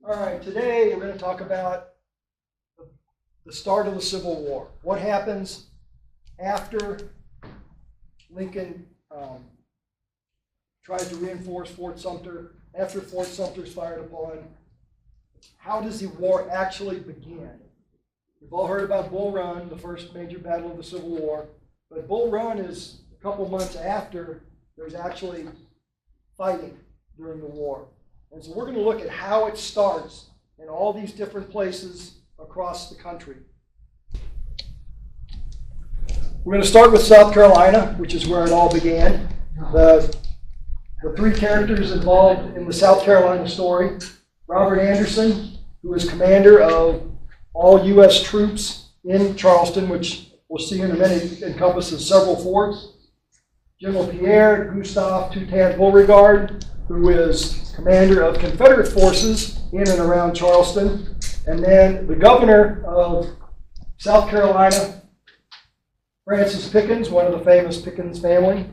All right, today we're going to talk about the start of the Civil War. What happens after Lincoln tries to reinforce Fort Sumter, after Fort Sumter is fired upon. How does the war actually begin? We've all heard about Bull Run, the first major battle of the Civil War, but Bull Run is a couple months after there's actually fighting during the war. And so we're going to look at how it starts in all these different places across the country. We're going to start with South Carolina, which is where it all began. The three characters involved in the South Carolina story: Robert Anderson, who was commander of all U.S. troops in Charleston, which we'll see in a minute encompasses several forts; General Pierre Gustave Toutant Beauregard, who is commander of Confederate forces in and around Charleston; and then the governor of South Carolina, Francis Pickens, one of the famous Pickens family.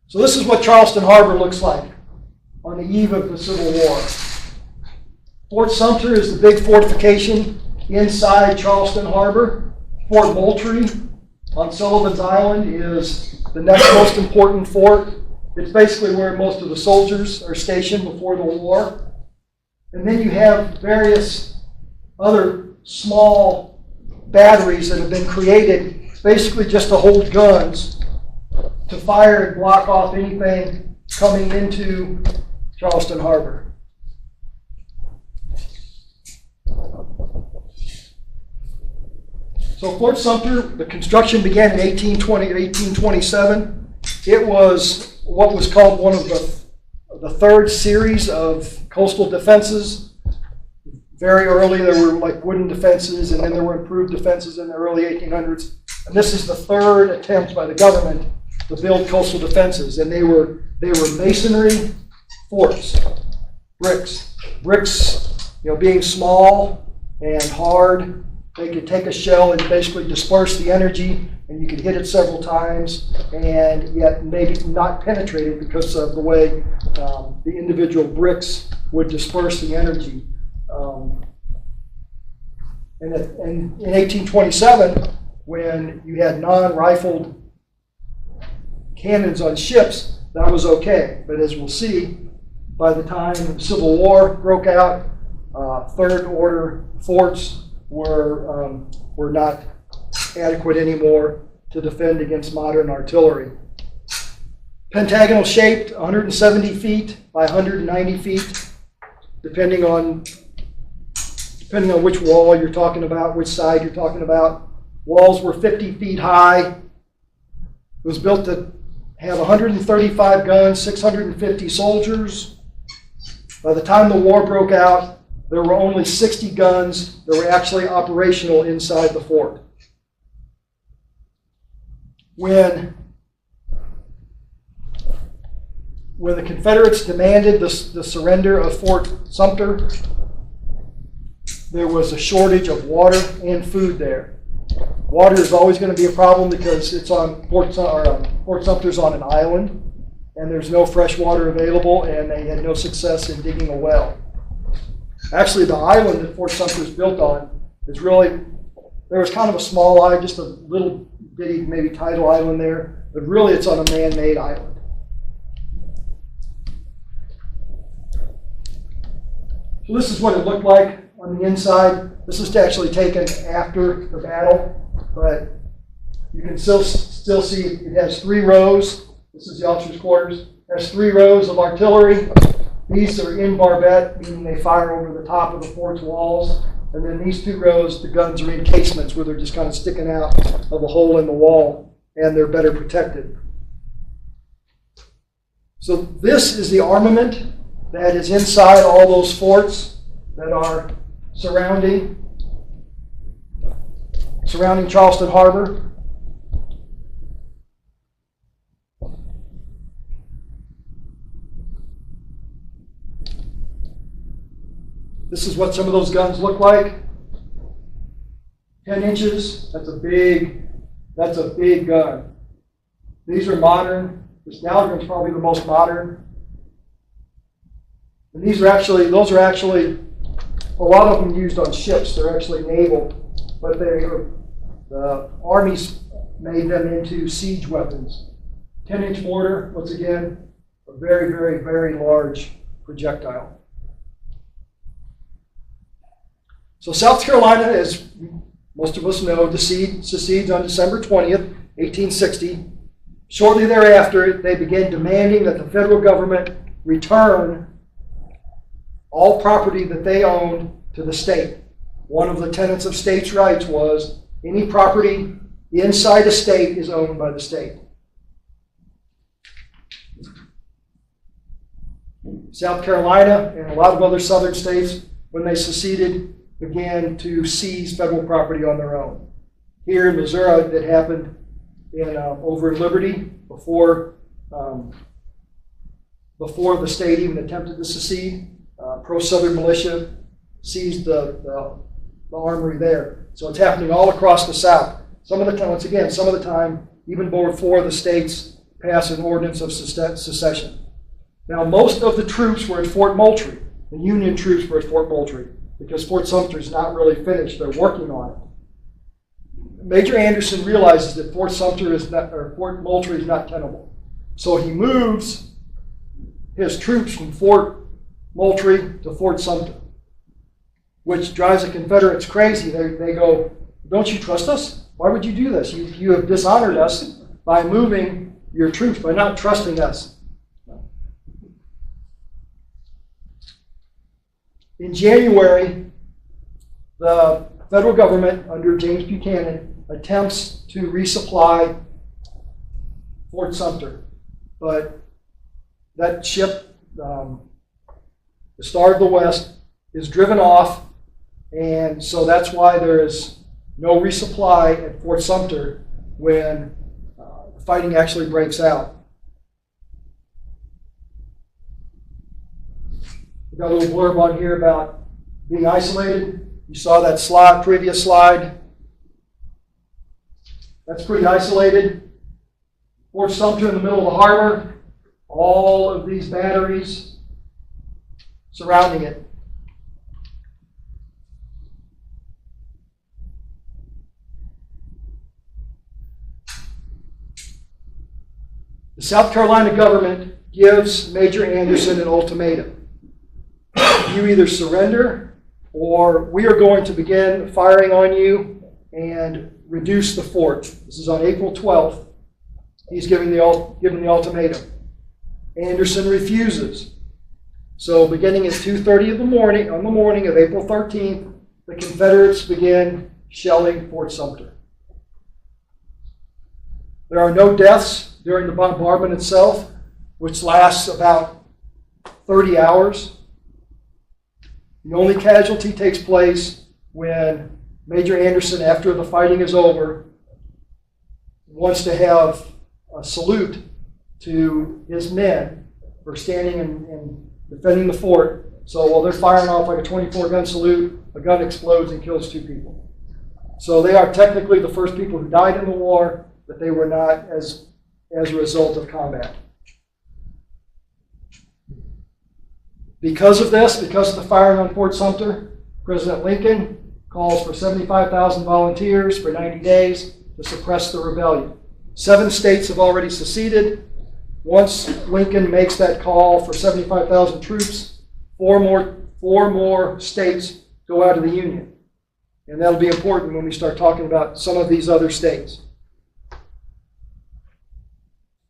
So this is what Charleston Harbor looks like on the eve of the Civil War. Fort Sumter is the big fortification inside Charleston Harbor. Fort Moultrie on Sullivan's Island is the next most important fort. It's basically where most of the soldiers are stationed before the war. And then you have various other small batteries that have been created basically just to hold guns to fire and block off anything coming into Charleston Harbor. So Fort Sumter, the construction began in 1827. It was what was called one of the third series of coastal defenses. Very early there were like wooden defenses, and then there were improved defenses in the early 1800s. And this is the third attempt by the government to build coastal defenses, and they were masonry forts, bricks, being small and hard. They could take a shell and basically disperse the energy, and you could hit it several times, and yet maybe not penetrate it because of the way the individual bricks would disperse the energy. And in 1827, when you had non-rifled cannons on ships, that was okay. But as we'll see, by the time the Civil War broke out, third-order forts were not adequate anymore to defend against modern artillery. Pentagonal shaped, 170 feet by 190 feet, depending on which wall you're talking about, which side you're talking about. Walls were 50 feet high. It was built to have 135 guns, 650 soldiers. By the time the war broke out, there were only 60 guns that were actually operational inside the fort. When the Confederates demanded the surrender of Fort Sumter, there was a shortage of water and food there. Water is always going to be a problem because it's on Fort Sumter's on an island, and there's no fresh water available, and they had no success in digging a well. Actually, the island that Fort Sumter is built on is really, there was kind of a small island, just a little bitty, maybe tidal island there, but really it's on a man-made island. So this is what it looked like on the inside. This is actually taken after the battle, but you can still see it has 3 rows. This is the officers' quarters. It has 3 rows of artillery. These are in barbette, meaning they fire over the top of the fort's walls. And then these 2 rows, the guns are in casements where they're just kind of sticking out of a hole in the wall, and they're better protected. So this is the armament that is inside all those forts that are surrounding Charleston Harbor. This is what some of those guns look like. 10 inches, that's a big gun. These are modern. The Stallion is probably the most modern. And those are actually, a lot of them used on ships. They're actually naval, but the armies made them into siege weapons. 10-inch mortar, once again, a very, very, very large projectile. So South Carolina, as most of us know, secedes on December 20th, 1860. Shortly thereafter, they began demanding that the federal government return all property that they owned to the state. One of the tenets of states' rights was any property inside a state is owned by the state. South Carolina and a lot of other southern states, when they seceded, began to seize federal property on their own. Here in Missouri, that happened over in Liberty before the state even attempted to secede. Pro-Southern militia seized the armory there. So it's happening all across the South. Some of the time, once again, some of the time, even before the states pass an ordinance of secession. Now, most of the troops were at Fort Moultrie. The Union troops were at Fort Moultrie because Fort Sumter is not really finished. They're working on it. Major Anderson realizes that Fort Moultrie is not tenable. So he moves his troops from Fort Moultrie to Fort Sumter, which drives the Confederates crazy. They go, "Don't you trust us? Why would you do this? You have dishonored us by moving your troops, by not trusting us." In January, the federal government, under James Buchanan, attempts to resupply Fort Sumter. But that ship, the Star of the West, is driven off, and so that's why there is no resupply at Fort Sumter when the fighting actually breaks out. We've got a little blurb on here about being isolated. You saw that previous slide. That's pretty isolated. Fort Sumter in the middle of the harbor. All of these batteries surrounding it. The South Carolina government gives Major Anderson an ultimatum. You either surrender or we are going to begin firing on you and reduce the fort. This is on April 12th. He's given the ultimatum. Anderson refuses. So beginning at 2:30 on the morning of April 13th, the Confederates begin shelling Fort Sumter. There are no deaths during the bombardment itself, which lasts about 30 hours. The only casualty takes place when Major Anderson, after the fighting is over, wants to have a salute to his men for standing and defending the fort. So while they're firing off like a 24-gun salute, a gun explodes and kills 2 people. So they are technically the first people who died in the war, but they were not as a result of combat. Because of this, because of the firing on Fort Sumter, President Lincoln calls for 75,000 volunteers for 90 days to suppress the rebellion. 7 states have already seceded. Once Lincoln makes that call for 75,000 troops, four more states go out of the Union. And that'll be important when we start talking about some of these other states.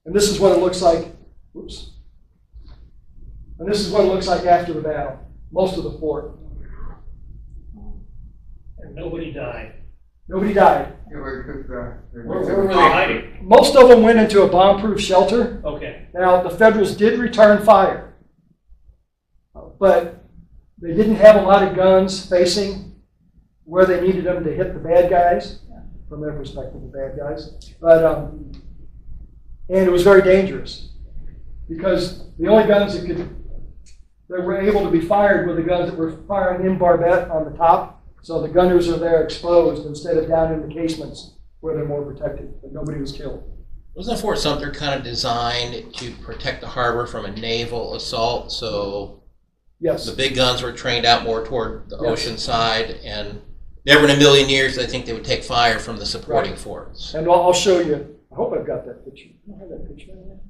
And this is what it looks like. Oops. And this is what it looks like after the battle. Most of the fort. And nobody died. Nobody died. Where were they hiding? Most of them went into a bomb-proof shelter. Okay. Now, the Federals did return fire. But they didn't have a lot of guns facing where they needed them to hit the bad guys. From their perspective, the bad guys. But, and it was very dangerous. Because the only guns that were able to be fired were the guns that were firing in barbette on the top. So the gunners are there exposed instead of down in the casements where they're more protected. But nobody was killed. Wasn't Fort Sumter kind of designed to protect the harbor from a naval assault? So Yes. The big guns were trained out more toward the Yes. ocean side, and never in a million years I think they would take fire from the supporting Right. forts. And I'll show you. I hope I've got that picture. I don't have that picture in there.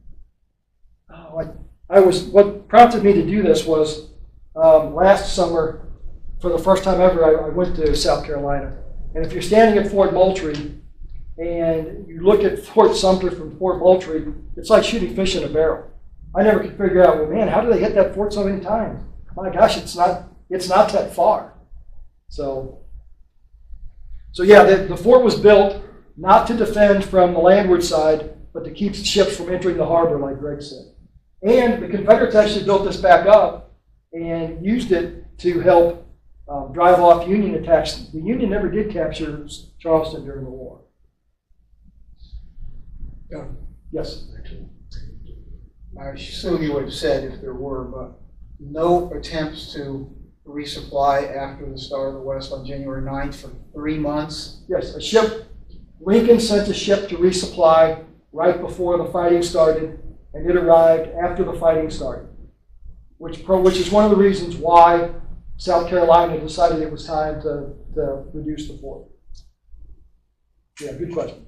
Oh, what prompted me to do this was last summer, for the first time ever, I went to South Carolina. And if you're standing at Fort Moultrie and you look at Fort Sumter from Fort Moultrie, it's like shooting fish in a barrel. I never could figure out, well, man, how do they hit that fort so many times? My gosh, it's not that far. So yeah, the fort was built not to defend from the landward side, but to keep ships from entering the harbor, like Greg said. And the Confederates actually built this back up and used it to help drive off Union attacks. The Union never did capture Charleston during the war. Yes. I assume you would have said if there were, but no attempts to resupply after the Star of the West on January 9th for 3 months. Yes, a ship. Lincoln sent a ship to resupply right before the fighting started, and it arrived after the fighting started, which is one of the reasons why South Carolina decided it was time to reduce the fort. Yeah, good question.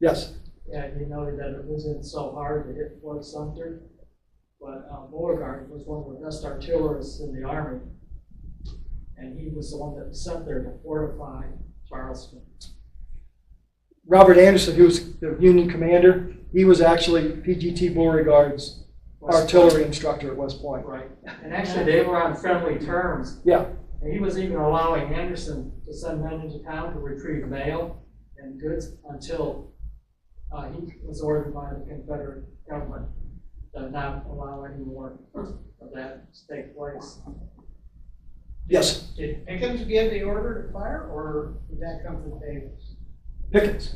Yes? Yeah, you noted that it wasn't so hard to hit Fort Sumter, but Beauregard was one of the best artillerists in the Army, and he was the one that was sent there to fortify Charleston. Robert Anderson, who was the Union commander, he was actually PGT Beauregard's artillery instructor at West Point. Right, and actually they were on friendly terms. Yeah. And he was even allowing Anderson to send men into town to retrieve mail and goods until he was ordered by the Confederate government to not allow any more of that to take place. Yes. Did Pickens give the order to fire, or did that come from Davis? Pickens.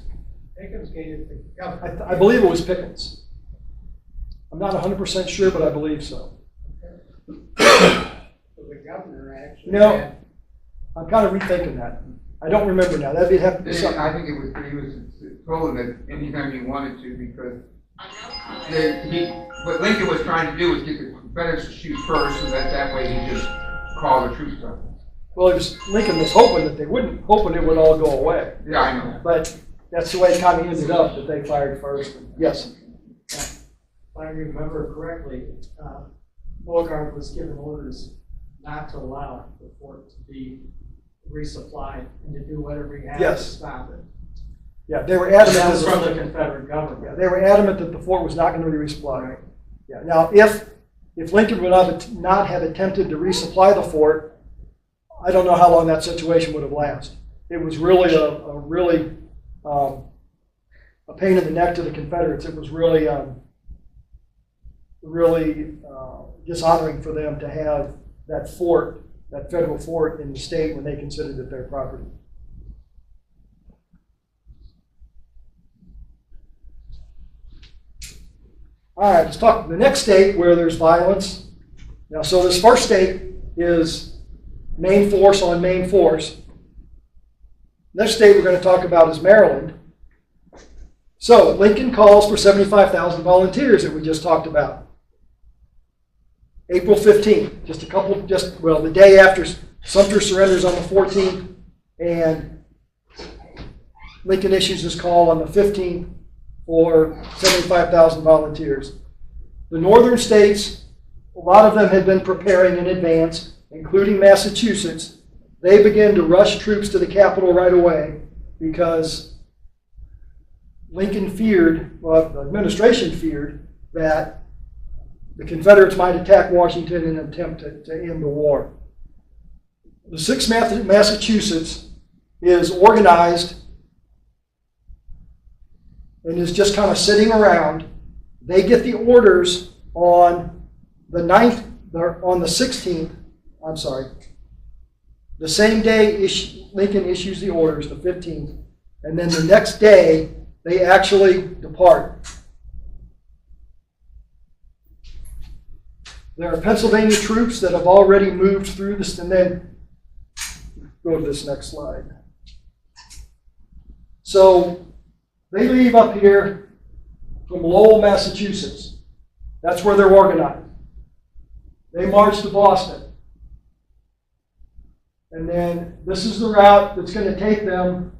Pickens gave it to the governor. I believe it was Pickens. I'm not 100% sure, but I believe so. So the governor actually. You know, I'm kind of rethinking that. I don't remember now. That'd have to be something. I think he was told that anytime he wanted to, because what Lincoln was trying to do was get the Confederates to shoot first, so that way he just called the truce up. Well, Lincoln was hoping that they wouldn't, hoping it would all go away. Yeah, I know. But that's the way it kind of ended up, that they fired first. Yes. If I remember correctly, Beauregard was given orders not to allow the fort to be resupplied and to do whatever he had to Yes. stop it. Yeah, they were And adamant. that was that from the- the Confederate government. Yeah, they were adamant that the fort was not going to be resupplied. Yeah. Now, if Lincoln would not have attempted to resupply the fort, I don't know how long that situation would have lasted. It was really a pain in the neck to the Confederates. It was really dishonoring for them to have that fort, that federal fort, in the state when they considered it their property. All right, let's talk the next state where there's violence. Now, so this first state is main force on main force. Next state we're going to talk about is Maryland. So Lincoln calls for 75,000 volunteers that we just talked about. April 15th, the day after Sumter surrenders on the 14th, and Lincoln issues his call on the 15th for 75,000 volunteers. The northern states, a lot of them had been preparing in advance, including Massachusetts. They began to rush troops to the capital right away because Lincoln feared, the administration feared, that the Confederates might attack Washington in an attempt to end the war. The 6th Massachusetts is organized and is just kind of sitting around. They get the orders on the 16th, the same day Lincoln issues the orders, the 15th, and then the next day they actually depart. There are Pennsylvania troops that have already moved through this, and then go to this next slide. So they leave up here from Lowell, Massachusetts. That's where they're organized. They march to Boston. And then this is the route that's going to take them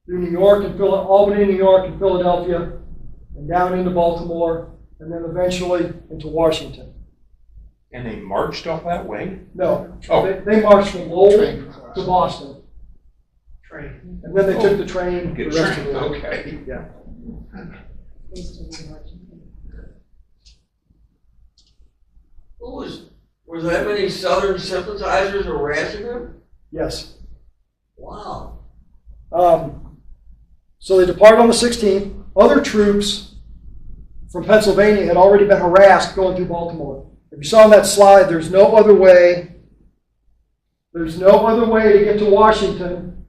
through New York and Albany, New York, and Philadelphia, and down into Baltimore, and then eventually into Washington. And they marched all that way? No, Oh. they marched from Lowell Train across. to Boston, Train. and then they took the train the Good rest train, of the way. okay. Yeah. Was that many Southern sympathizers harassing him? Yes. Wow. So they depart on the 16th. Other troops from Pennsylvania had already been harassed going through Baltimore. If you saw on that slide, there's no other way. There's no other way to get to Washington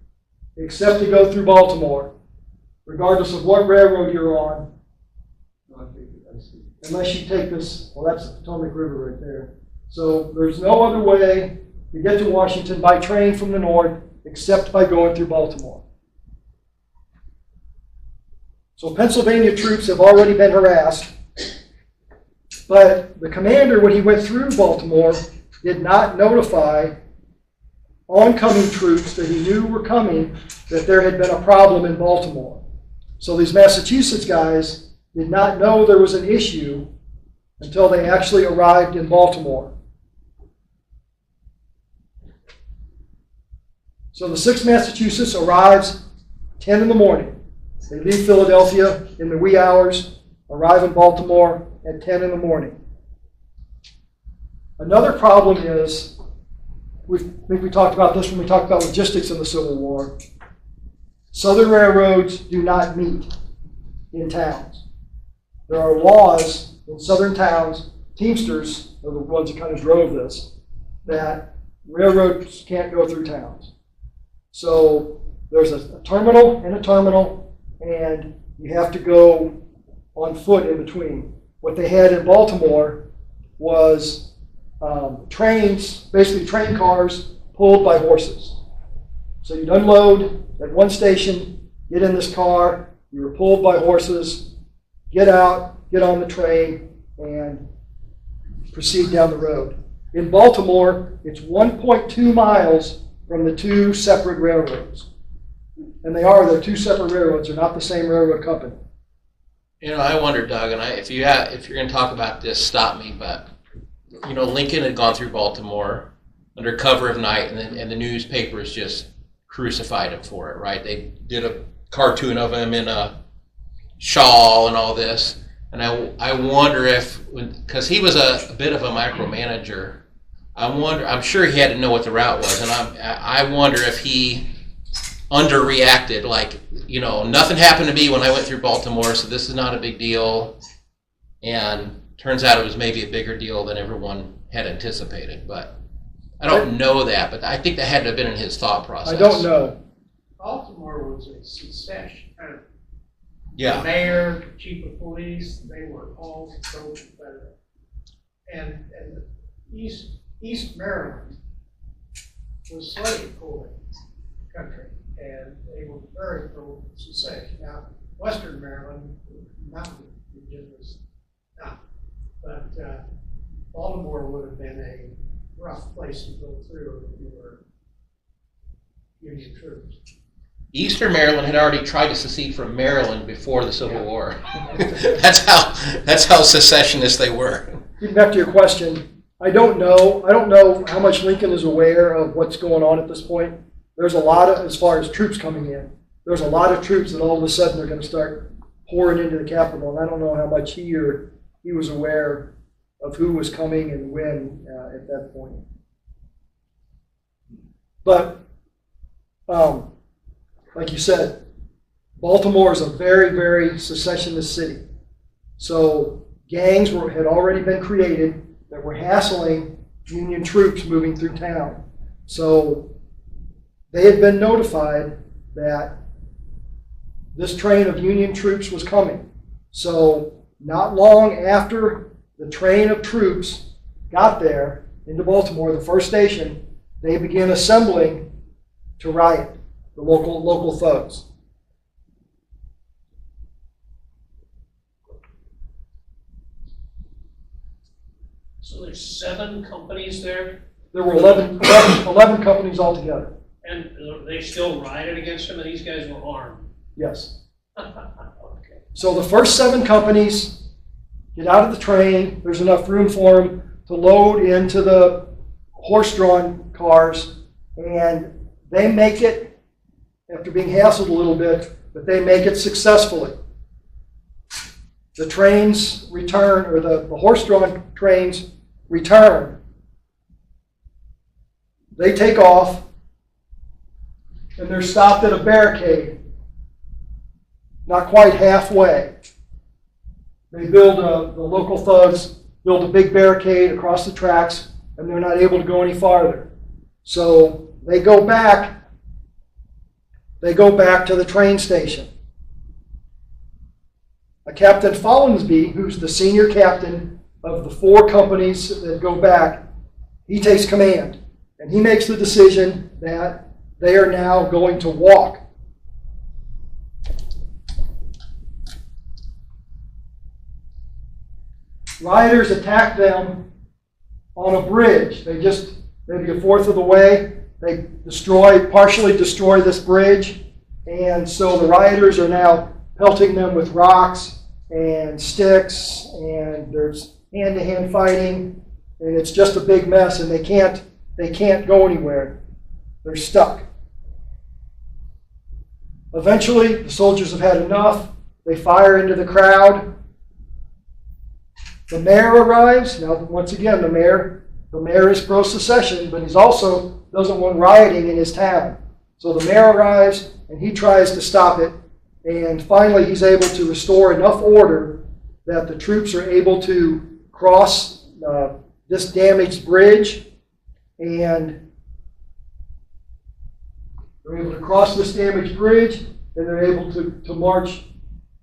except to go through Baltimore, regardless of what railroad you're on. Unless you take this, well, that's the Potomac River right there. So there's no other way to get to Washington by train from the north except by going through Baltimore. So Pennsylvania troops have already been harassed, but the commander, when he went through Baltimore, did not notify oncoming troops that he knew were coming that there had been a problem in Baltimore. So these Massachusetts guys did not know there was an issue until they actually arrived in Baltimore. So the 6th Massachusetts arrives 10 in the morning. They leave Philadelphia in the wee hours, arrive in Baltimore at 10 in the morning. Another problem is, I think we talked about this when we talked about logistics in the Civil War. Southern railroads do not meet in towns. There are laws in southern towns, Teamsters are the ones that kind of drove this, that railroads can't go through towns. So there's a terminal and a terminal, and you have to go on foot in between. What they had in Baltimore was trains, basically train cars pulled by horses. So you'd unload at one station, get in this car, you were pulled by horses, get out, get on the train, and proceed down the road. In Baltimore, it's 1.2 miles from the two separate railroads. And they're two separate railroads. They're not the same railroad company. You know, I wonder, Doug, and if you're going to talk about this, stop me. But you know, Lincoln had gone through Baltimore under cover of night, and the newspapers just crucified him for it. Right? They did a cartoon of him in a shawl and all this. And I wonder if, because he was a bit of a micromanager, I'm sure he had to know what the route was, and I wonder if he underreacted, like, you know, nothing happened to me when I went through Baltimore, so this is not a big deal. And turns out it was maybe a bigger deal than everyone had anticipated. But I don't know that, but I think that had to have been in his thought process. I don't know. Baltimore was a secession. Yeah. The mayor, the chief of police, they were all pro-Confederate. And East Maryland was slave holding country, and they were very pro-secession. Now, Western Maryland, mountain region, was not. But Baltimore would have been a rough place to go through if you were Union troops. Eastern Maryland had already tried to secede from Maryland before the Civil War. That's how secessionist they were. Getting back to your question, I don't know how much Lincoln is aware of what's going on at this point. There's a lot of, as far as troops coming in, there's a lot of troops that all of a sudden are going to start pouring into the Capitol, and I don't know how much he was aware of who was coming and when at that point. But like you said, Baltimore is a very, very secessionist city. So gangs had already been created that were hassling Union troops moving through town. So they had been notified that this train of Union troops was coming. So not long after the train of troops got there into Baltimore, the first station, they began assembling to riot, the local thugs. So there's 7 companies there, There were 11 companies altogether. and they still rioted against them, and these guys were armed. Yes. Okay. So the first 7 companies get out of the train. There's enough room for them to load into the horse-drawn cars, and they make it, after being hassled a little bit, but they make it successfully. The trains return, or the horse-drawn trains return. They take off, and they're stopped at a barricade, not quite halfway. They build, the local thugs build a big barricade across the tracks, and they're not able to go any farther. So they go back to the train station. A Captain Follansby, who's the senior captain of the 4 companies that go back, he takes command, and he makes the decision that they are now going to walk. Rioters attack them on a bridge. They just, maybe a fourth of the way, they partially destroy this bridge, and so the rioters are now pelting them with rocks and sticks, and there's hand-to-hand fighting, and it's just a big mess, and they can't go anywhere. They're stuck. Eventually, the soldiers have had enough. They fire into the crowd. The mayor arrives. Now, once again, the mayor is pro-secession, but he's also doesn't want rioting in his town. So the mayor arrives, and he tries to stop it. And finally, he's able to restore enough order that the troops are able to cross this damaged bridge. And they're able to cross this damaged bridge, and they're able to march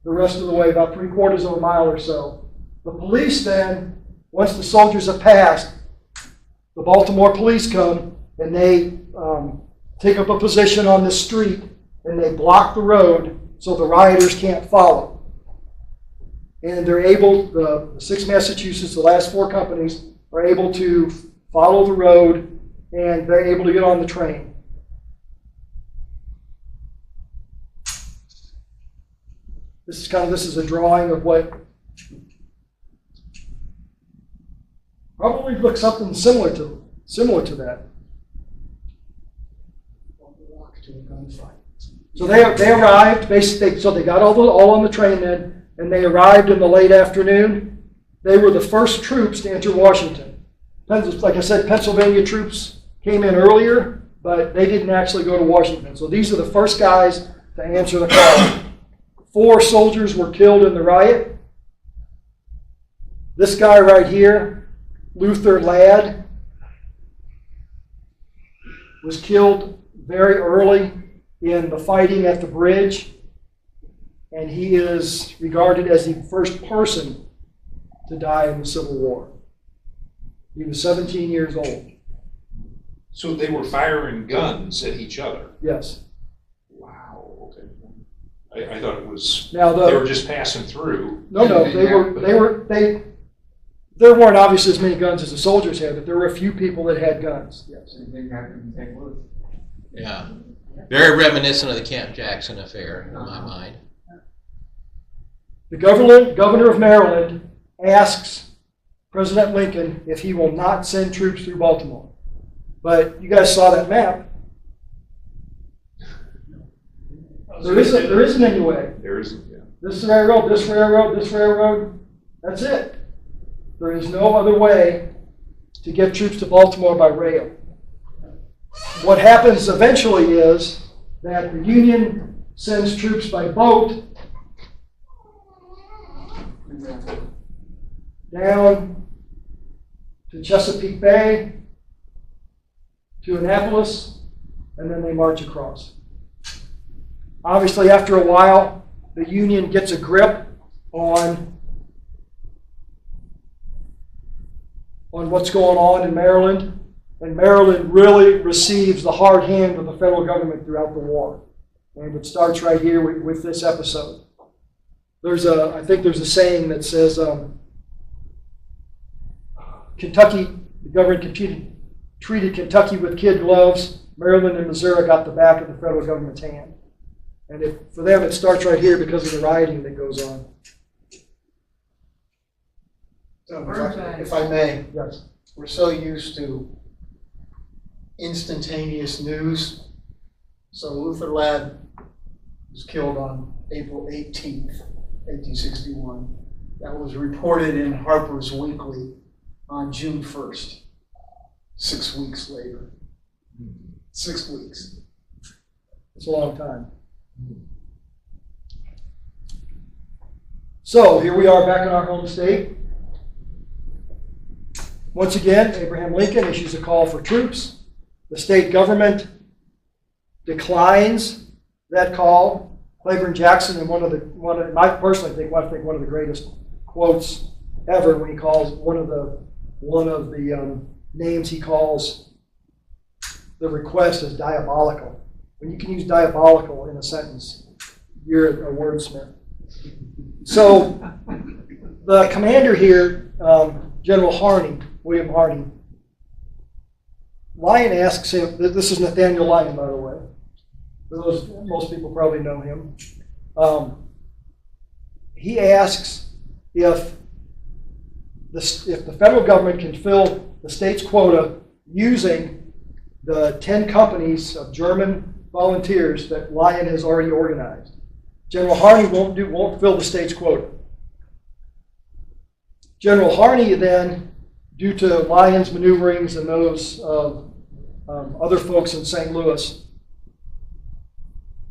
the rest of the way, about 3/4 of a mile or so. The police then, once the soldiers have passed, the Baltimore police come, and they take up a position on the street, and they block the road so the rioters can't follow. And they're able, the 6 Massachusetts, the last 4 companies, are able to follow the road, and they're able to get on the train. This is a drawing of what probably looks something similar to that. So they arrived, basically, so they got all on the train then, and they arrived in the late afternoon. They were the first troops to enter Washington. Like I said, Pennsylvania troops came in earlier, but they didn't actually go to Washington. So these are the first guys to answer the call. 4 soldiers were killed in the riot. This guy right here, Luther Ladd, was killed very early in the fighting at the bridge, and he is regarded as the first person to die in the Civil War. He was 17 years old. So they were firing guns at each other? Yes. Wow, okay. I thought it was, Now they were just passing through. No, there weren't obviously as many guns as the soldiers had, but there were a few people that had guns. Yes. Yeah. Very reminiscent of the Camp Jackson affair in my mind. The governor of Maryland asks President Lincoln if he will not send troops through Baltimore. But you guys saw that map. There isn't any way. There isn't, yeah. This railroad, this railroad, this railroad, that's it. There is no other way to get troops to Baltimore by rail. What happens eventually is that the Union sends troops by boat down to Chesapeake Bay, to Annapolis, and then they march across. Obviously, after a while, the Union gets a grip on what's going on in Maryland, and Maryland really receives the hard hand of the federal government throughout the war. And it starts right here with this episode. I think there's a saying that says, Kentucky, the government treated Kentucky with kid gloves. Maryland and Missouri got the back of the federal government's hand. And for them, it starts right here because of the rioting that goes on. If I may, Yes. we're so used to instantaneous news. So Luther Ladd was killed on April 18th, 1861. That was reported in Harper's Weekly on June 1st, 6 weeks later. 6 weeks. It's a long time. So here we are back in our home state. Once again, Abraham Lincoln issues a call for troops. The state government declines that call. Claiborne Jackson, in I personally think one of the greatest quotes ever, when he calls one of the names he calls the request as diabolical. When you can use diabolical in a sentence, you're a wordsmith. So the commander here, General Harney, William Harney, Lyon asks him, this is Nathaniel Lyon, by the way. Most people probably know him. He asks if the federal government can fill the state's quota using the 10 companies of German volunteers that Lyon has already organized. General Harney won't fill the state's quota. General Harney then, due to Lyon's maneuverings and those of other folks in St. Louis,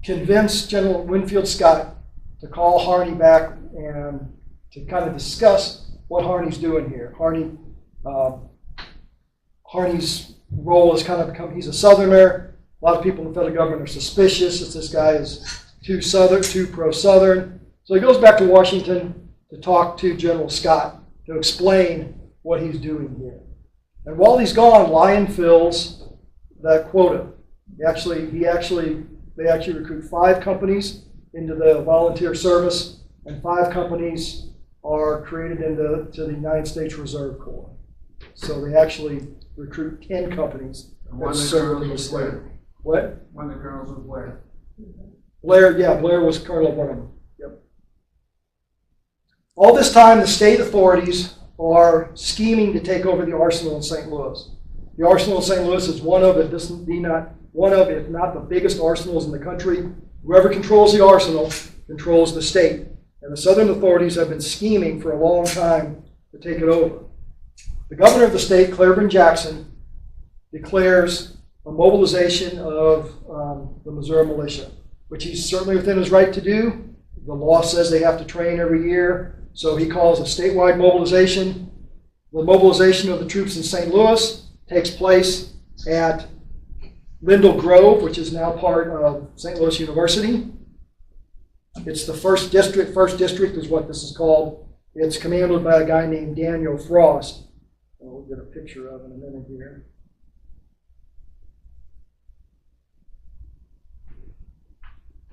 convinced General Winfield Scott to call Harney back and to kind of discuss what Harney's doing here. Harney's role has kind of become, he's a Southerner. A lot of people in the federal government are suspicious that this guy is too pro-Southern. So he goes back to Washington to talk to General Scott to explain what he's doing here. And while he's gone, Lyon fills that quota. They actually recruit 5 companies into the volunteer service, and 5 companies are created to the United States Reserve Corps. So they actually recruit 10 companies that serve in the state. What? One of the colonels was Blair. Blair was colonel of one of them. Yep. All this time, the state authorities are scheming to take over the arsenal in St. Louis. The arsenal in St. Louis is one of, if not the biggest arsenals in the country. Whoever controls the arsenal controls the state. And the Southern authorities have been scheming for a long time to take it over. The governor of the state, Claiborne Jackson, declares a mobilization of the Missouri militia, which he's certainly within his right to do. The law says they have to train every year, so he calls a statewide mobilization. The mobilization of the troops in St. Louis takes place at Lindell Grove, which is now part of St. Louis University. It's the first district. First district is what this is called. It's commanded by a guy named Daniel Frost. We'll get a picture of in a minute here.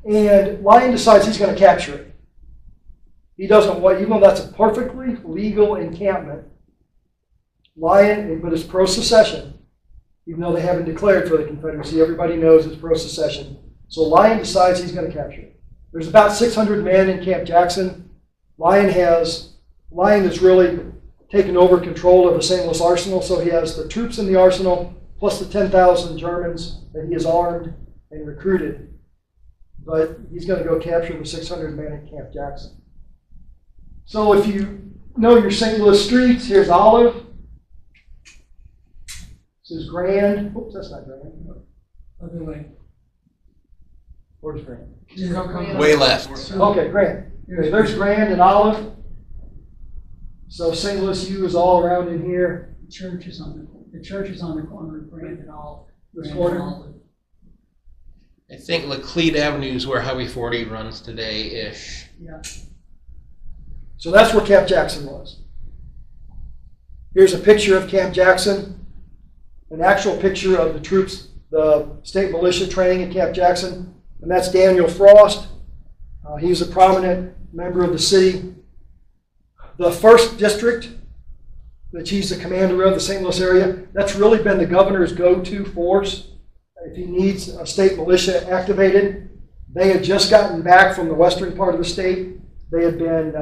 And Lyon decides he's going to capture it. He doesn't want, even though that's a perfectly legal encampment, Lyon, but it's pro-secession, even though they haven't declared for the Confederacy, everybody knows it's pro-secession. So Lyon decides he's going to capture it. There's about 600 men in Camp Jackson. Lyon has really taken over control of the St. Louis arsenal, so he has the troops in the arsenal, plus the 10,000 Germans that he has armed and recruited. But he's going to go capture the 600 men at Camp Jackson. So if you know your St. Louis streets, here's Olive. This is Grand. Oops, that's not Grand. Other way. Where's Grand? Way left. Okay, Grand. Okay, there's Grand and Olive. So St. Louis U is all around in here. The church is on the corner of Grand and Olive. This corner. I think Laclede Avenue is where Highway 40 runs today-ish. Yeah. So that's where Camp Jackson was. Here's a picture of Camp Jackson, an actual picture of the troops, the state militia training at Camp Jackson, and that's Daniel Frost. He's a prominent member of the city. The first district that he's the commander of the St. Louis area. That's really been the governor's go-to force if he needs a state militia activated. They had just gotten back from the western part of the state. They had been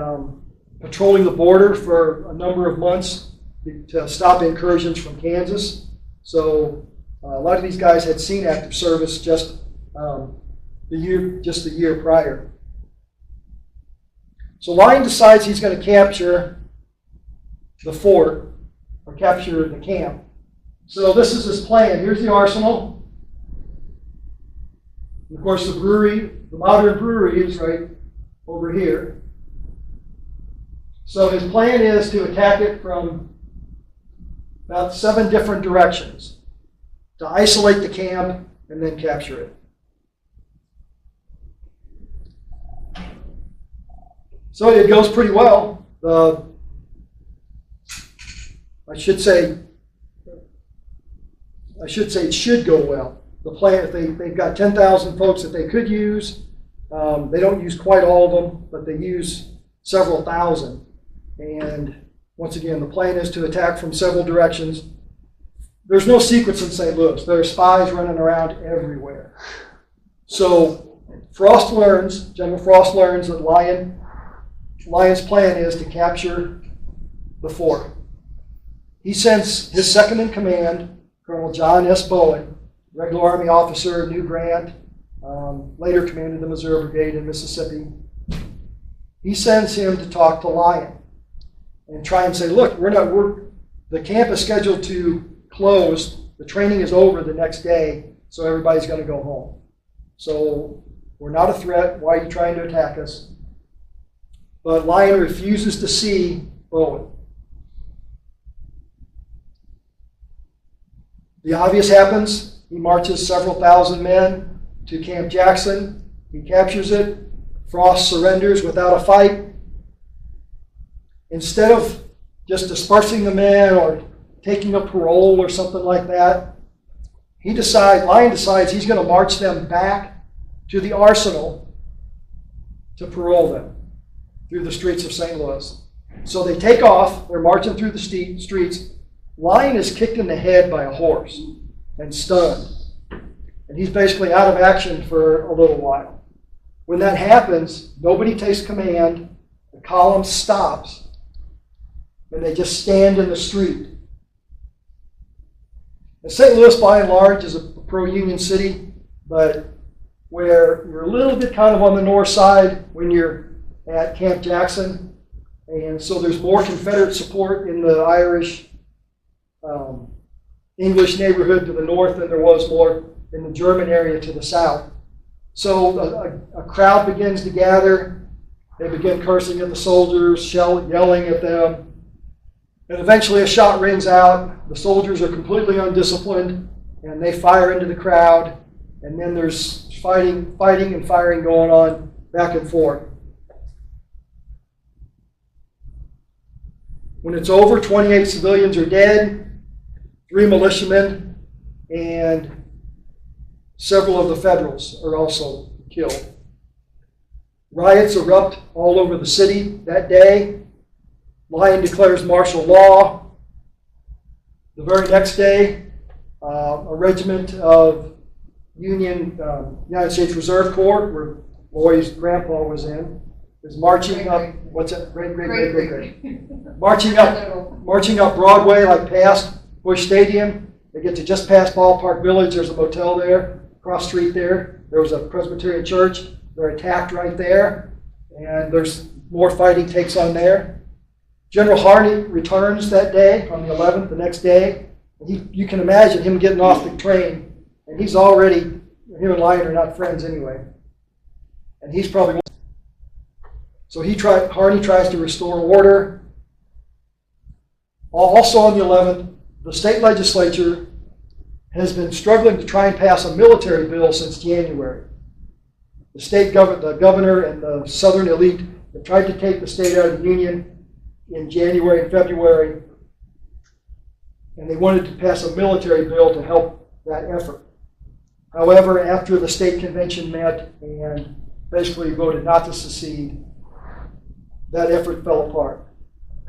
patrolling the border for a number of months to stop incursions from Kansas. So a lot of these guys had seen active service just the year prior. So Lyon decides he's going to capture the fort, or capture the camp. So this is his plan. Here's the arsenal. Of course, the brewery, the modern brewery, is right over here. So his plan is to attack it from about 7 different directions, to isolate the camp and then capture it. So it goes pretty well. I should say it should go well. The plan, they've got 10,000 folks that they could use. They don't use quite all of them, but they use several thousand. And once again, the plan is to attack from several directions. There's no secrets in St. Louis. There are spies running around everywhere. So General Frost learns that Lyon's plan is to capture the fort. He sends his second in command, Colonel John S. Bowen, regular Army officer, New Grant, later commanded the Missouri Brigade in Mississippi. He sends him to talk to Lyon and try and say, look, the camp is scheduled to close. The training is over the next day, so everybody's going to go home. So we're not a threat. Why are you trying to attack us? But Lyon refuses to see Bowen. The obvious happens. He marches several thousand men to Camp Jackson. He captures it. Frost surrenders without a fight. Instead of just dispersing the men or taking a parole or something like that, Lyon decides he's going to march them back to the arsenal to parole them through the streets of St. Louis. So they take off. They're marching through the streets. Lyon is kicked in the head by a horse and stunned. And he's basically out of action for a little while. When that happens, nobody takes command. The column stops. And they just stand in the street. And St. Louis, by and large, is a pro-Union city, but where you're a little bit kind of on the north side when you're at Camp Jackson. And so there's more Confederate support in the Irish, English neighborhood to the north than there was more in the German area to the south. So a crowd begins to gather. They begin cursing at the soldiers, yelling at them. And eventually a shot rings out. The soldiers are completely undisciplined, and they fire into the crowd. And then there's fighting and firing going on back and forth. When it's over, 28 civilians are dead, 3 militiamen, and several of the Federals are also killed. Riots erupt all over the city that day. Lyon declares martial law. The very next day, a regiment of United States Reserve Corps, where Loy's grandpa was in, is marching up. What's that? Great. Marching up Broadway, like past Busch Stadium. They get to just past Ballpark Village. There's a motel there, cross street there. There was a Presbyterian church. They're attacked right there, and there's more fighting takes on there. General Harney returns that day on the 11th, the next day. You can imagine him getting off the train, and him and Lyon are not friends anyway. And he's probably... So Harney tries to restore order. Also on the 11th, the state legislature has been struggling to try and pass a military bill since January. The governor and the southern elite have tried to take the state out of the Union in January and February, and they wanted to pass a military bill to help that effort. However, after the state convention met and basically voted not to secede, that effort fell apart.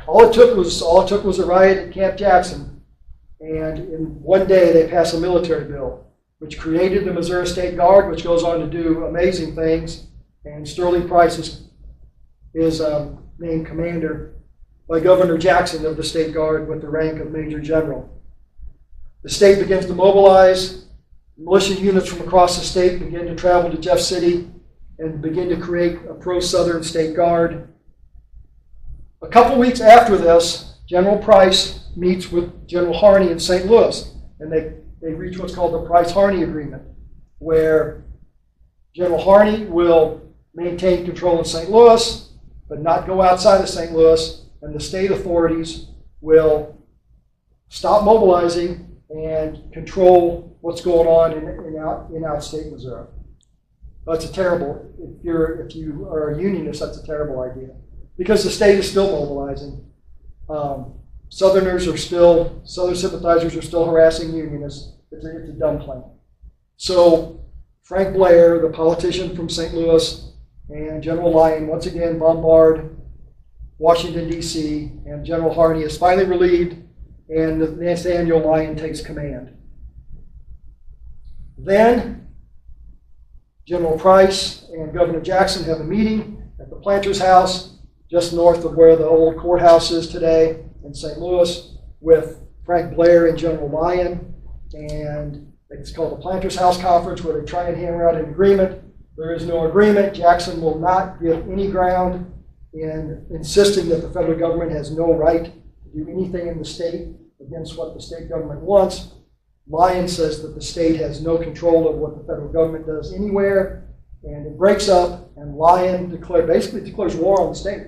All it took was a riot at Camp Jackson, and in one day they passed a military bill, which created the Missouri State Guard, which goes on to do amazing things. And Sterling Price is named commander by Governor Jackson of the State Guard with the rank of Major General. The state begins to mobilize. Militia units from across the state begin to travel to Jeff City and begin to create a pro-Southern State Guard. A couple weeks after this, General Price meets with General Harney in St. Louis, and they reach what's called the Price-Harney Agreement, where General Harney will maintain control in St. Louis, but not go outside of St. Louis, and the state authorities will stop mobilizing and control what's going on in outstate Missouri. That's a terrible, if you are a unionist, that's a terrible idea. Because the state is still mobilizing. Southern sympathizers are still harassing unionists. It's a dumb plan. So Frank Blair, the politician from St. Louis, and General Lyon once again bombard Washington, D.C., and General Harney is finally relieved, and Nathaniel Lyon takes command. Then General Price and Governor Jackson have a meeting at the Planter's House, just north of where the old courthouse is today in St. Louis, with Frank Blair and General Lyon, and it's called the Planter's House Conference, where they try and hammer out an agreement. There is no agreement. Jackson will not give any ground in insisting that the federal government has no right to do anything in the state against what the state government wants. Lyon says that the state has no control of what the federal government does anywhere, and it breaks up, and Lyon basically declares war on the state,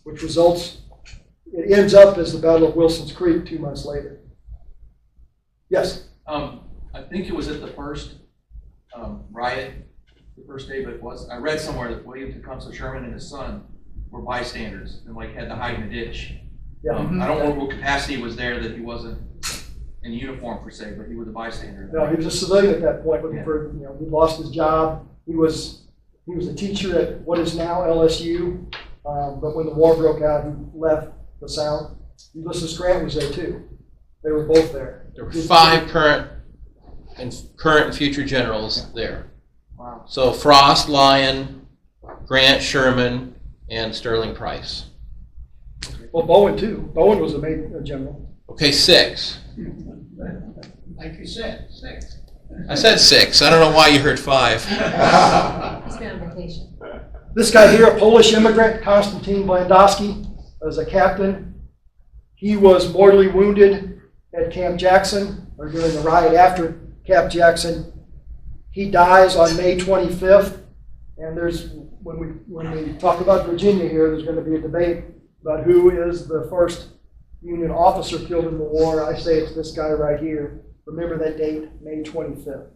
which it ends up as the Battle of Wilson's Creek 2 months later. Yes? I think it was at the first riot, the first day, but I read somewhere that William Tecumseh Sherman and his son were bystanders and had to hide in a ditch. Yeah. I don't know what capacity was there, that he wasn't in uniform per se, but he was a bystander. No, he was a civilian at that point, looking for, he lost his job. He was a teacher at what is now LSU, but when the war broke out, he left the South. Ulysses Grant was there too. They were both there. There were 5 current and future generals there. Wow. So Frost, Lyon, Grant, Sherman, and Sterling Price. Well, Bowen too. Bowen was a general. Okay, 6. Like you said, 6. I said 6. I don't know why you heard 5. He's been on vacation. This guy here, a Polish immigrant, Konstantin Blandowski, was a captain. He was mortally wounded at Camp Jackson, or during the riot after Camp Jackson. He dies on May 25th, and when we talk about Virginia here, there's going to be a debate about who is the first Union officer killed in the war. I say it's this guy right here. Remember that date, May 25th.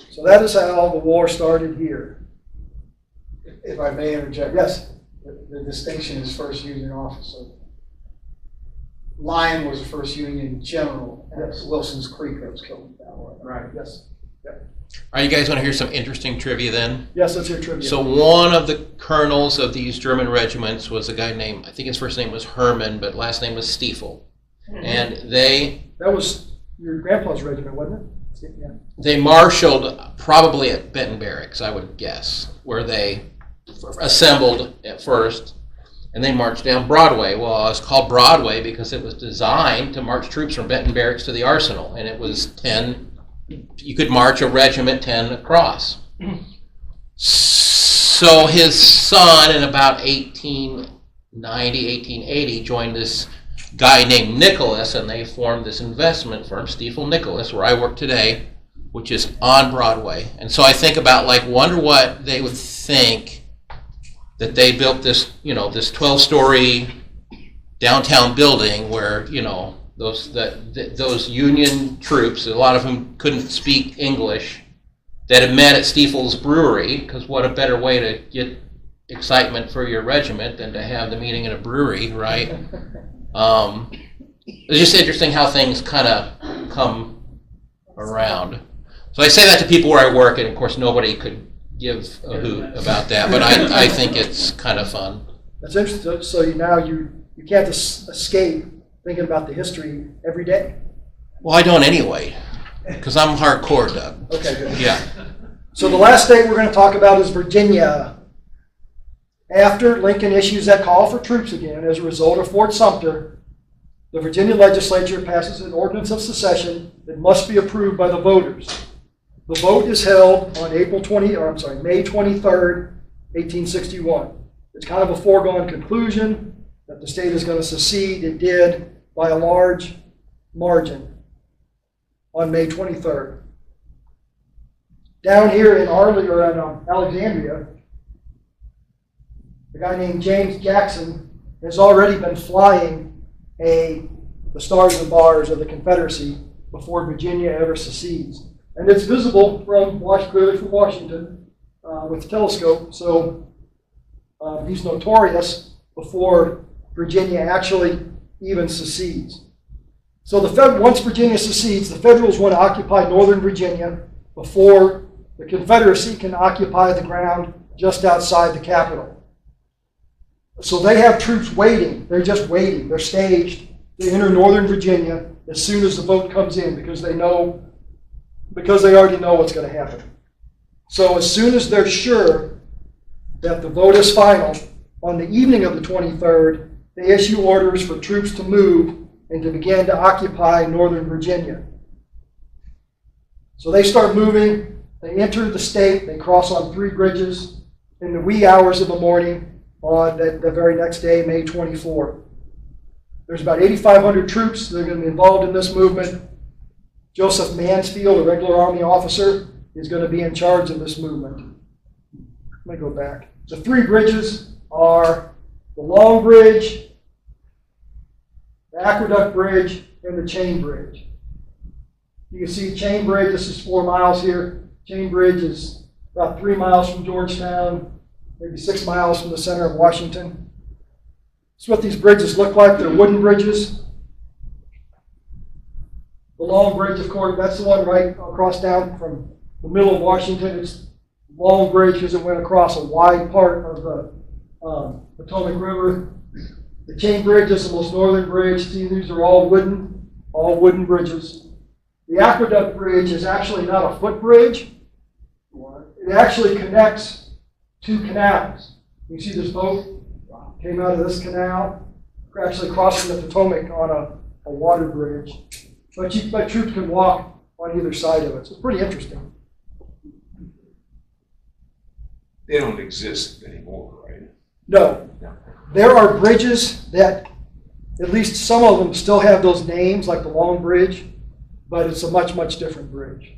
So that is how the war started here. If I may interject. Yes. The distinction is first Union officer. Lyon was the first Union general at Yes. Wilson's Creek that was killed in that war. Right. Yes. Yep. All right, you guys want to hear some interesting trivia then? Yes, let's hear trivia. So one of the colonels of these German regiments was a guy named, I think his first name was Herman, but last name was Stiefel. And That was your grandpa's regiment, wasn't it? Yeah. they marshaled probably at Benton Barracks, I would guess, where they assembled at first, and they marched down Broadway. Well, it's called Broadway because it was designed to march troops from Benton Barracks to the Arsenal, and it was 10. You could march a regiment 10 across. So his son in about 1890, 1880 joined this guy named Nicholas, and they formed this investment firm, Stiefel Nicholas, where I work today, which is on Broadway. And so I think about, wonder what they would think that they built this, this 12-story downtown building where, those Union troops, a lot of whom couldn't speak English, that had met at Stiefel's brewery, because what a better way to get excitement for your regiment than to have the meeting in a brewery, right? It's just interesting how things kind of come around. So I say that to people where I work, and of course nobody could give a hoot about that, but I think it's kind of fun. That's interesting. So you can't escape thinking about the history every day. Well, I don't anyway, because I'm hardcore, Doug. Okay, good. Yeah. So the last state we're going to talk about is Virginia. After Lincoln issues that call for troops again as a result of Fort Sumter, the Virginia legislature passes an ordinance of secession that must be approved by the voters. The vote is held on May 23rd, 1861. It's kind of a foregone conclusion that the state is going to secede. It did by a large margin on May 23rd. Down here in Alexandria, a guy named James Jackson has already been flying the stars and bars of the Confederacy before Virginia ever secedes. And it's visible clearly from Washington with the telescope. So he's notorious before Virginia actually even secedes. So once Virginia secedes, the Federals want to occupy northern Virginia before the Confederacy can occupy the ground just outside the capital. So they have troops waiting. They're just waiting. They're staged to enter northern Virginia as soon as the vote comes in because they already know what's going to happen. So as soon as they're sure that the vote is final, on the evening of the 23rd, they issue orders for troops to move and to begin to occupy northern Virginia. So they start moving. They enter the state. They cross on 3 bridges in the wee hours of the morning on the very next day, May 24th. There's about 8,500 troops that are going to be involved in this movement. Joseph Mansfield, a regular Army officer, is going to be in charge of this movement. Let me go back. The 3 bridges are the Long Bridge, the Aqueduct Bridge, and the Chain Bridge. You can see Chain Bridge, this is 4 miles here. Chain Bridge is about 3 miles from Georgetown, maybe 6 miles from the center of Washington. That's what these bridges look like. They're wooden bridges. The Long Bridge, of course, that's the one right across down from the middle of Washington. It's Long Bridge because it went across a wide part of the Potomac River. The Chain Bridge is the most northern bridge. See, these are all wooden bridges. The Aqueduct Bridge is actually not a footbridge. It actually connects 2 canals. You see this boat came out of this canal, actually crossing the Potomac on a water bridge. But troops can walk on either side of it. So it's pretty interesting. They don't exist anymore, right? No. There are bridges that, at least some of them still have those names, like the Long Bridge, but it's a much, much different bridge.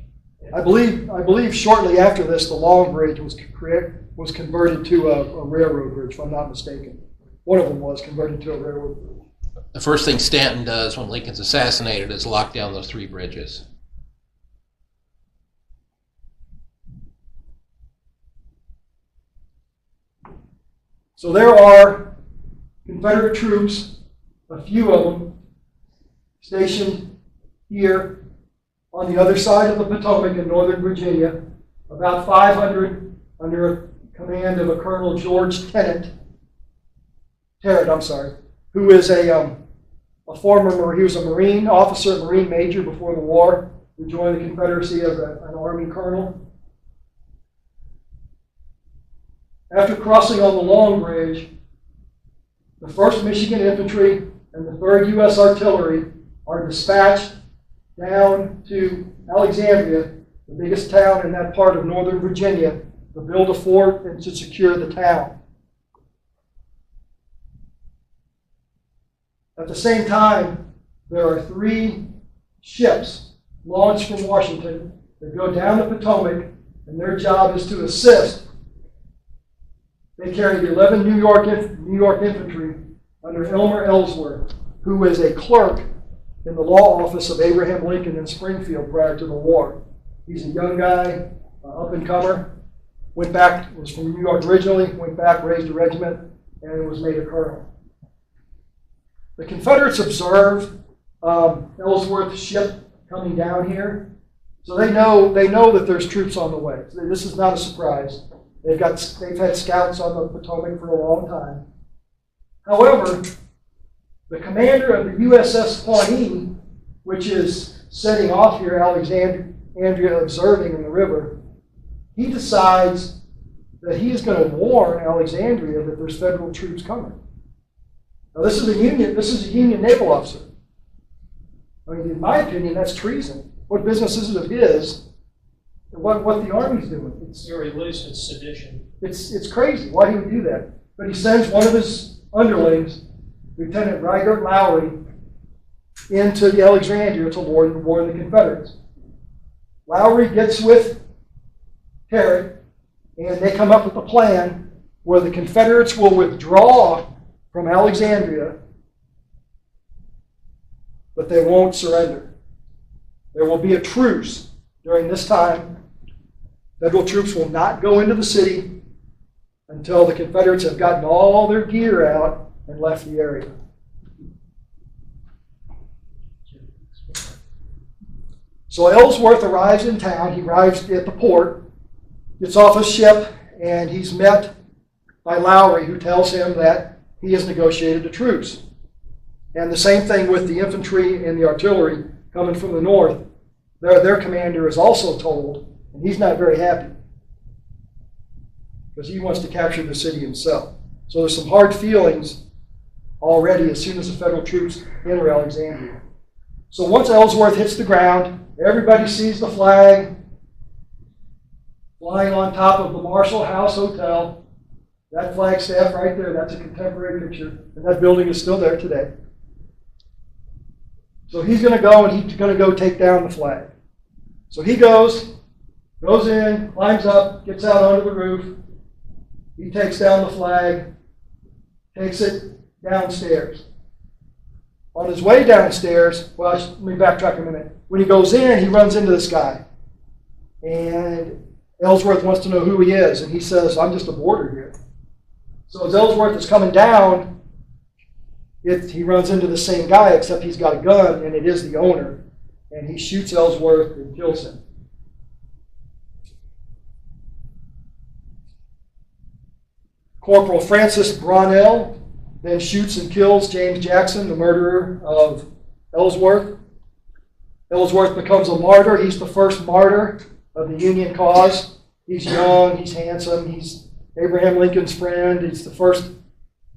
I believe shortly after this, the Long Bridge was converted to a railroad bridge, if I'm not mistaken. One of them was converted to a railroad bridge. The first thing Stanton does when Lincoln's assassinated is lock down those 3 bridges. So there are Confederate troops, a few of them, stationed here on the other side of the Potomac in northern Virginia, about 500 under command of a Colonel George Tarrant, who is he was a Marine officer, Marine major before the war, who joined the Confederacy as an Army colonel. After crossing on the Long Bridge, the 1st Michigan Infantry and the 3rd U.S. Artillery are dispatched down to Alexandria, the biggest town in that part of northern Virginia, to build a fort and to secure the town. At the same time, there are 3 ships launched from Washington that go down the Potomac, and their job is to assist. They carried 11 New York infantry under Elmer Ellsworth, who was a clerk in the law office of Abraham Lincoln in Springfield prior to the war. He's a young guy, up-and-comer, was from New York originally, went back, raised a regiment, and was made a colonel. The Confederates observe Ellsworth's ship coming down here, so they know that there's troops on the way. So this is not a surprise. They've had scouts on the Potomac for a long time. However, the commander of the USS Pawnee, which is setting off here, Alexandria observing in the river, he decides that he is going to warn Alexandria that there's federal troops coming. Now, this is a Union naval officer. I mean, in my opinion, that's treason. What business is it of his? What the Army's doing? It's very loose, it's sedition. It's crazy why he would do that. But he sends one of his underlings, Lieutenant Rygert Lowry, into Alexandria to warn the Confederates. Lowry gets with Terry, and they come up with a plan where the Confederates will withdraw from Alexandria, but they won't surrender. There will be a truce during this time. Federal troops will not go into the city until the Confederates have gotten all their gear out and left the area. So Ellsworth arrives in town. He arrives at the port, gets off his ship, and he's met by Lowry, who tells him that he has negotiated a truce. And the same thing with the infantry and the artillery coming from the north. Their commander is also told, and he's not very happy because he wants to capture the city himself. So there's some hard feelings already as soon as the federal troops enter Alexandria. So once Ellsworth hits the ground, everybody sees the flag flying on top of the Marshall House Hotel. That flagstaff right there, that's a contemporary picture, and that building is still there today. So he's going to go, and he's going to go take down the flag. So he goes in, climbs up, gets out onto the roof. He takes down the flag, takes it downstairs. On his way downstairs, well, let me backtrack a minute. When he goes in, he runs into this guy. And Ellsworth wants to know who he is, and he says, I'm just a boarder here. So as Ellsworth is coming down, he runs into the same guy, except he's got a gun, and it is the owner. And he shoots Ellsworth and kills him. Corporal Francis Brownell then shoots and kills James Jackson, the murderer of Ellsworth. Ellsworth becomes a martyr. He's the first martyr of the Union cause. He's young, he's handsome, he's Abraham Lincoln's friend. He's the first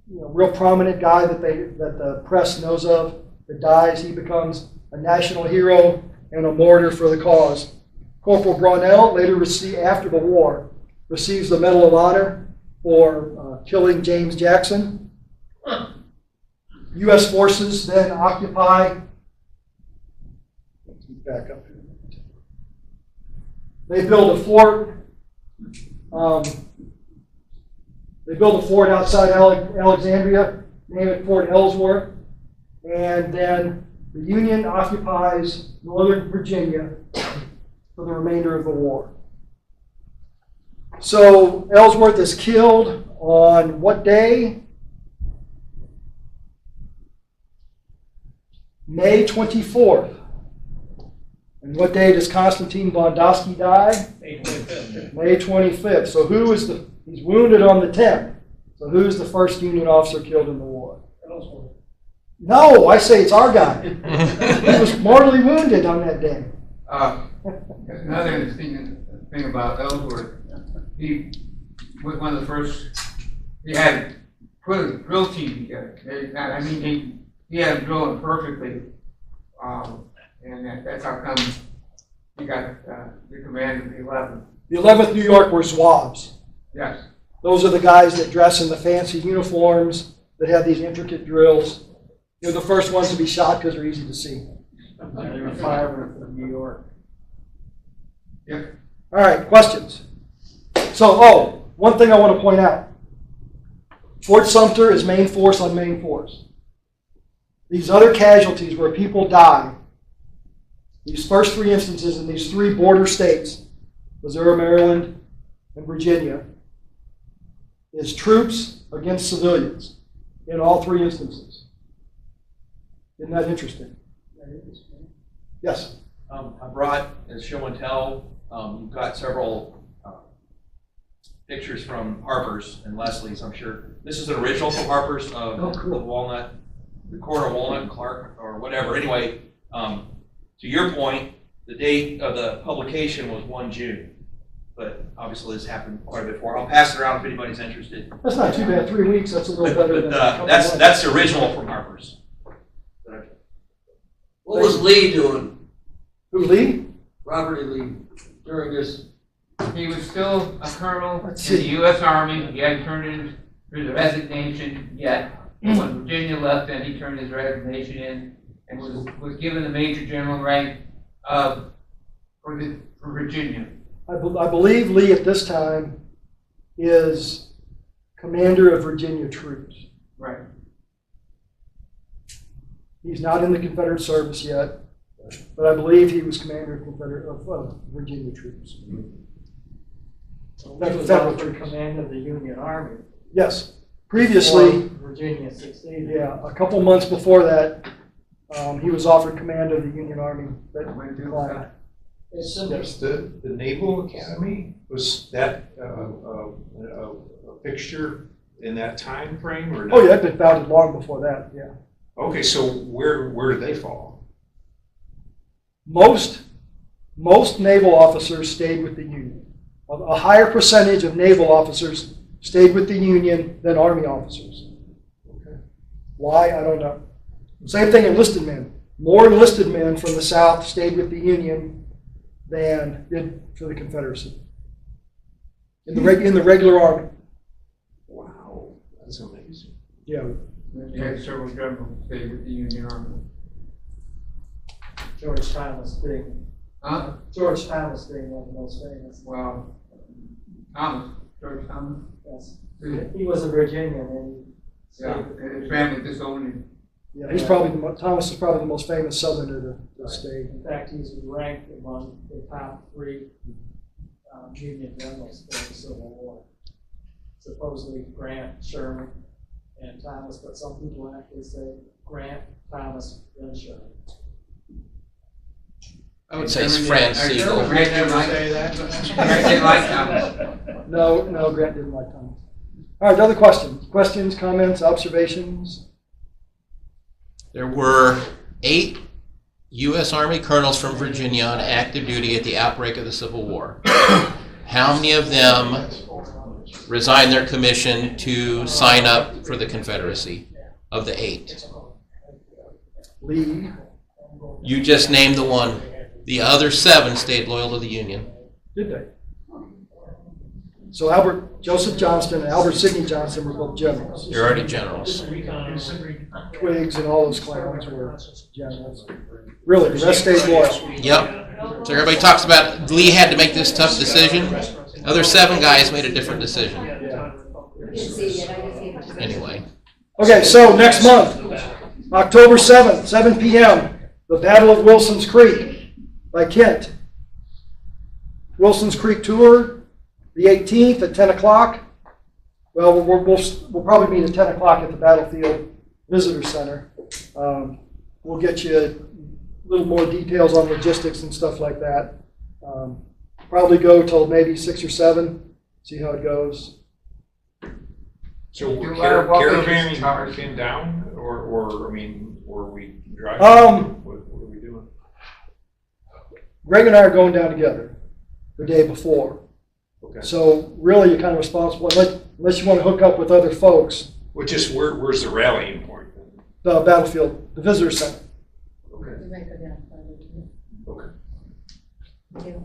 real prominent guy that the press knows of that dies. He becomes a national hero and a martyr for the cause. Corporal Brownell, later after the war, receives the Medal of Honor for killing James Jackson. U.S. forces then occupy. Let's back up here. They build a fort. They build a fort outside Alexandria, name it Fort Ellsworth, and then the Union occupies Northern Virginia for the remainder of the war. So Ellsworth is killed on what day? May 24th. And what day does Constantine von Dosky die? May 25th. May 25th. So he's wounded on the 10th. So who's the first Union officer killed in the war? Ellsworth. No, I say it's our guy. He was mortally wounded on that day. Another interesting thing about Ellsworth, he was one of the first, he had put a drill team together. He had them drilling perfectly, and that's how come he got the command of the 11th. The 11th New York were Zouaves. Yes. Those are the guys that dress in the fancy uniforms that have these intricate drills. They're the first ones to be shot because they're easy to see. They were firemen from New York. Yep. All right, questions? So, one thing I want to point out. Fort Sumter is main force on main force. These other casualties where people die, these first three instances in these three border states, Missouri, Maryland, and Virginia, is troops against civilians in all three instances. Isn't that interesting? Yes? I brought, as show and tell, you've got several pictures from Harper's and Leslie's, I'm sure. This is an original from Harper's of the Walnut, the corner of Walnut and Clark, or whatever. Anyway, to your point, the date of the publication was 1 June. But obviously this happened quite a bit before. I'll pass it around if anybody's interested. That's not too bad, 3 weeks, that's a little better than. a couple months. That's the original from Harper's. What was Lee doing, Who, Lee? Robert E. Lee, during this? He was still a colonel in Let's the see. U.S. Army. He hadn't turned in his resignation yet. When Virginia left, then he turned his resignation in and was given the major general rank for Virginia. I believe Lee at this time is commander of Virginia troops. Right. He's not in the Confederate service yet, but I believe he was commander of Virginia troops. He That's was federal offered troops. command of the Union Army. Yes. Previously, Before Virginia succeeded. yeah, a couple months before that, he was offered command of the Union Army. That Went to declined. It's simple. Yes, the Naval Academy, was that a fixture in that time frame or not? Oh, yeah, it'd been founded long before that, yeah. Okay, so where did they fall? Most naval officers stayed with the Union. A higher percentage of naval officers stayed with the Union than Army officers. Okay. Why? I don't know. Same thing enlisted men. More enlisted men from the South stayed with the Union than did for the Confederacy. In the regular Army. Wow, that's amazing. Yeah. You had several generals stay with the Union Army. George Thomas being one of the most famous. Well, George Thomas. Yes. He was a Virginian and he Yeah, stayed with his family disowned him. Yeah, he's probably Thomas is probably the most famous Southerner to stay. In fact, he's ranked among the top 3 Union generals during the Civil War. Supposedly Grant, Sherman, and Thomas, but some people actually say Grant, Thomas, then Sherman. I would say it's Franz Siegel. Grant didn't like Thomas. No, Grant didn't like Thomas. All right, other questions? Questions, comments, observations? There were 8 U.S. Army colonels from Virginia on active duty at the outbreak of the Civil War. How many of them resigned their commission to sign up for the Confederacy of the 8? Lee. You just named the one. The other 7 stayed loyal to the Union. Did they? So Joseph Johnston and Albert Sidney Johnston were both generals. They're already generals. Twiggs and all those clowns were generals. Really, the rest stayed loyal. Yep. So everybody talks about Lee had to make this tough decision. Other 7 guys made a different decision. Yeah. Anyway. Okay, so next month, October 7th, 7 p.m., the Battle of Wilson's Creek by Kent. Wilson's Creek tour, the 18th at 10 o'clock. Well, we'll probably meet at 10 o'clock at the Battlefield Visitor Center. We'll get you a little more details on logistics and stuff like that. Probably go till maybe 6 or 7, see how it goes. So Do we're a lot of walking caravanning cars. came down, or I mean, were we driving? What are we doing? Greg and I are going down together the day before. Okay. So really, you're kind of responsible, unless you want to hook up with other folks, Well, just where's the rallying point then? the Battlefield, the Visitor Center. Okay. Okay.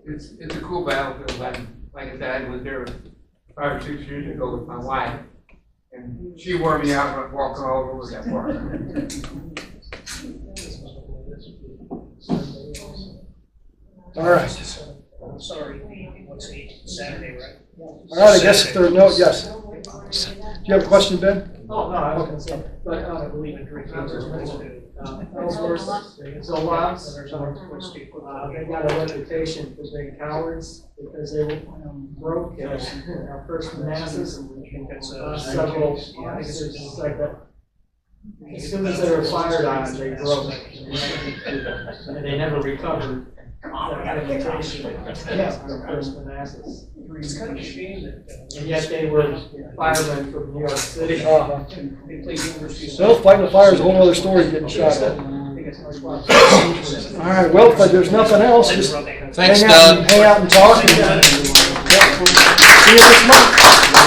It's a cool battlefield. Like I said, I was there 5 or 6 years ago with my wife, and she wore me out walking all over that park. All right. Sorry, what's Saturday, right? All right, I guess if there are no, yes. Do you have a question, Ben? Oh, no, I was going to say, but I believe in drinking. Ellsworth, Zolots, they got a reputation for being cowards because they broke our first Manassas and several officers said that as soon as they were fired on, they broke and they never recovered that reputation on the first Manassas. It's kind of a shame that. And yet they were firemen from New York City. They played University of. So fighting the fire is a whole other story, getting shot at. All right, well, if there's nothing else, just Thanks, hang out, Doug. hang out and talk. See you next month.